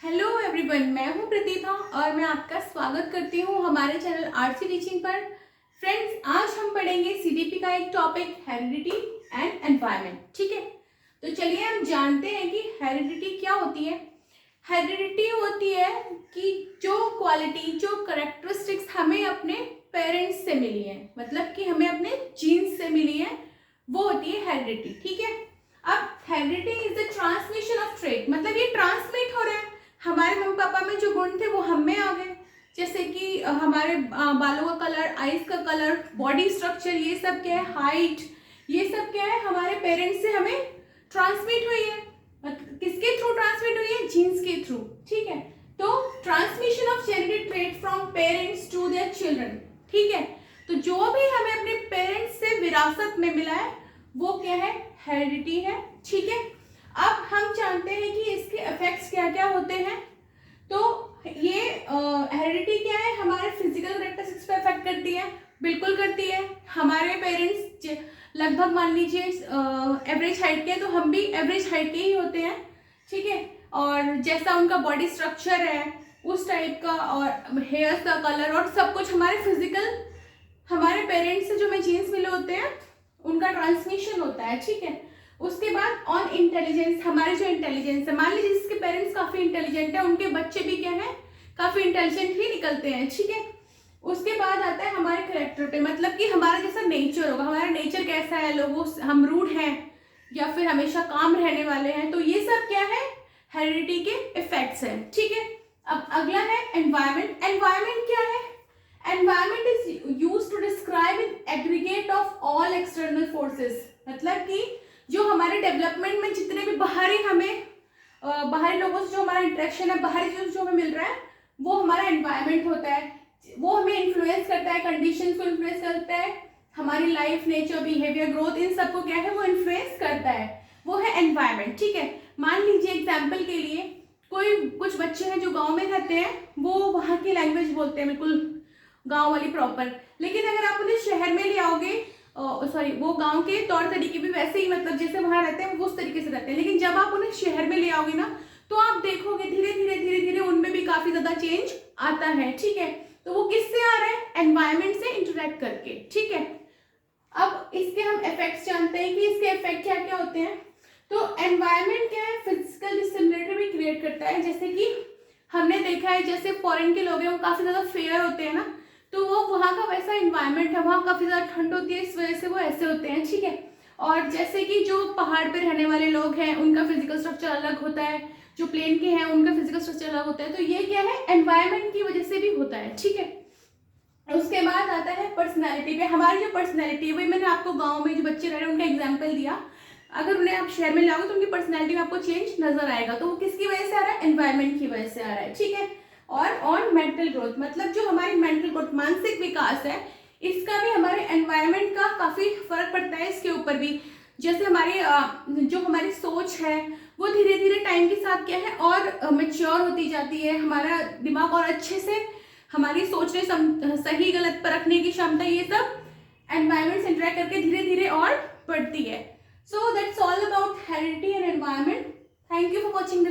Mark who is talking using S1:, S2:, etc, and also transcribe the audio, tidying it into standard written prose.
S1: Hello everyone, मैं हूं प्रतिभा और मैं आपका स्वागत करती हूं हमारे चैनल आरसी टीचिंग पर। फ्रेंड्स, आज हम पढ़ेंगे सीडीपी का एक टॉपिक हेरिडिटी एंड एनवायरनमेंट। ठीक है, तो चलिए हम जानते हैं कि हेरिडिटी क्या होती है। हेरिडिटी होती है कि जो क्वालिटी, जो करेक्टरिस्टिक्स हमें अपने पेरेंट्स से मिली है, मतलब कि हमें अपने जीन्स से मिली है, वो होती है हेरिडिटी। ठीक है, अब heredity is the transmission of trait, मतलब ये ट्रांसमिट हो रहा है। हमारे मम्मी पापा में जो गुण थे वो हम में आ गए, जैसे कि हमारे बालों का कलर, आईज का कलर, बॉडी स्ट्रक्चर, ये सब क्या है, हाइट, ये सब क्या है, हमारे पेरेंट्स से हमें ट्रांसमिट हुई है। किसके थ्रू ट्रांसमिट हुई है? जीन्स के थ्रू। ठीक है, तो transmission of genetic trait from parents to their children. ठीक है, तो जो भी हमें अपने पेरेंट्स से विरासत में मिला है वो क्या है? हेरिडिटी है। ठीक है, अब हम जानते हैं कि इसके इफेक्ट्स क्या क्या होते हैं। तो ये हेरिडिटी क्या है? हमारे फिजिकल करेक्टरिस्टिक्स पे इफेक्ट करती है, बिल्कुल करती है। हमारे पेरेंट्स लगभग मान लीजिए एवरेज हाइट के, तो हम भी एवरेज हाइट के ही होते हैं। ठीक है, और जैसा उनका बॉडी स्ट्रक्चर है उस टाइप का, और हेयर्स का कलर और सब कुछ हमारे फिजिकल, हमारे पेरेंट्स से जो हमें जीन्स मिले होते हैं उनका ट्रांसमिशन होता है। ठीक है, उसके बाद ऑन इंटेलिजेंस, हमारे जो इंटेलिजेंस है, मान लीजिए जिसके पेरेंट्स काफी इंटेलिजेंट है उनके बच्चे भी क्या है, काफी इंटेलिजेंट ही निकलते हैं। ठीक है, उसके बाद आता है हमारे करेक्टर पे, मतलब कि हमारा जैसा नेचर होगा, हमारा नेचर कैसा है, लोगों हम रूड हैं या फिर हमेशा काम रहने वाले हैं, तो ये सब क्या है? हेरिडिटी के इफेक्ट्स है। ठीक है, अब अगला है एनवायरमेंट। एनवायरमेंट क्या है? Environment is used to describe an aggregate of all external forces, मतलब कि जो हमारे डेवलपमेंट में जितने भी बाहरी हमें बाहरी लोगों से जो हमारा इंटरेक्शन है, बाहरी चीज जो हमें मिल रहा है, वो हमारा एनवायरमेंट होता है। वो हमें इन्फ्लुएंस करता है, कंडीशंस को इन्फ्लुएंस करता है, हमारी लाइफ, नेचर, बिहेवियर, ग्रोथ, इन सबको क्या है? वो इन्फ्लुएंस करता है, वो है एनवायरमेंट। ठीक है, मान लीजिए एग्जाम्पल के लिए कोई कुछ बच्चे हैं जो गाँव में रहते हैं, वो वहाँ की लैंग्वेज बोलते हैं बिल्कुल गाँव वाली प्रॉपर, लेकिन अगर आप उन्हें शहर में ले आओगे, सॉरी, वो गांव के तौर तरीके भी वैसे ही, मतलब जैसे वहां रहते हैं वो उस तरीके से रहते हैं, लेकिन जब आप उन्हें शहर में ले आओगे ना, तो आप देखोगे धीरे धीरे धीरे धीरे उनमें भी काफी ज्यादा चेंज आता है। ठीक है, तो वो किससे आ रहा है? एनवायरमेंट से इंटरेक्ट करके। ठीक है, अब इसके हम इफेक्ट्स जानते हैं कि इसके इफेक्ट क्या क्या होते हैं। तो एनवायरमेंट क्या है? फिजिकल डिसिमिलरिटी भी क्रिएट करता है, जैसे कि हमने देखा है जैसे फॉरेन के लोग हैं वो काफी ज्यादा फेयर होते हैं ना, तो वो वहाँ का वैसा इन्वायरमेंट है, वहाँ काफी ज्यादा ठंड होती है, इस वजह से वो ऐसे होते हैं। ठीक है, और जैसे कि जो पहाड़ पे रहने वाले लोग हैं उनका फिजिकल स्ट्रक्चर अलग होता है, जो प्लेन के हैं उनका फिजिकल स्ट्रक्चर अलग होता है, तो ये क्या है? एनवायरमेंट की वजह से भी होता है। ठीक है, उसके बाद आता है पर्सनैलिटी पे। हमारी जो पर्सनैलिटी है, वही मैंने आपको गाँव में जो बच्चे रह रहे हैं उनका एग्जाम्पल दिया, अगर उन्हें आप शहर में लाओगे तो उनकी पर्सनैलिटी में आपको चेंज नजर आएगा, तो वो किसकी वजह से आ रहा है? एनवायरमेंट की वजह से आ रहा है। ठीक है, और ऑन मेंटल ग्रोथ, मतलब जो हमारी मेंटल ग्रोथ, मानसिक विकास है, इसका भी हमारे एनवायरमेंट का काफी फर्क पड़ता है इसके ऊपर भी। जैसे हमारी जो हमारी सोच है वो धीरे धीरे टाइम के साथ क्या है, और मेच्योर होती जाती है, हमारा दिमाग और अच्छे से हमारी सोचने, सही गलत परखने की क्षमता, ये सब एनवायरमेंट से इंटरेक्ट करके धीरे धीरे और बढ़ती है। So that's all about heredity and environment. Thank you for watching the